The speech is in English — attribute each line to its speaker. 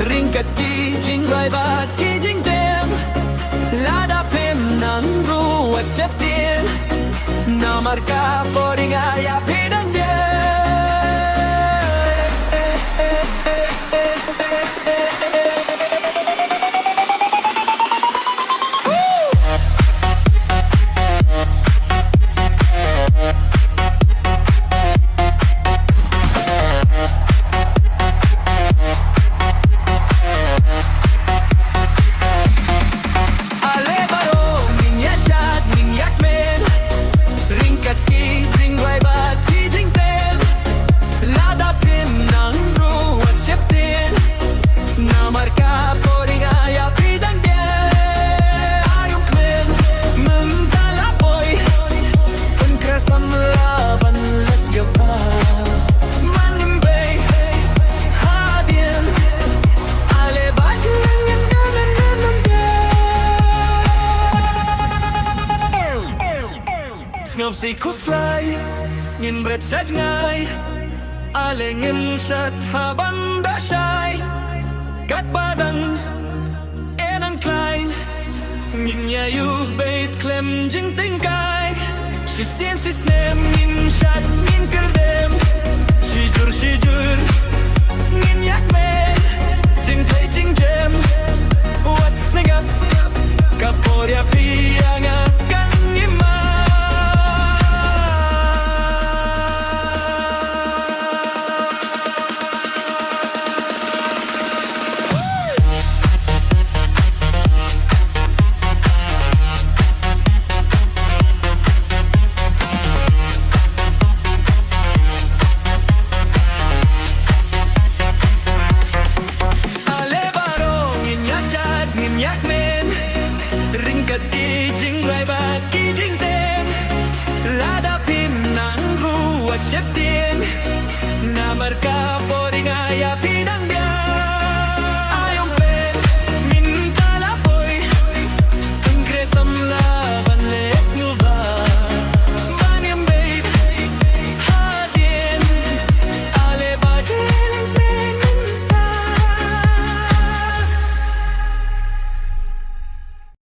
Speaker 1: ringkat kijing raibat kijing dem lada pem nang ruat septin na marka poringaya pedang dia ngọc si kuslay ngin bret saj ngai ale ngin shat haban da shai kat badan enang klein ngin ya yu beit klem jing ting kai si sien si snem ngin shat ngin kerdem si jur ngin yak me jing play jing jam what's sing up kaporia pianga kan ngima ringkat kijing raibat kijing tem lada pim nang ruat septin na marka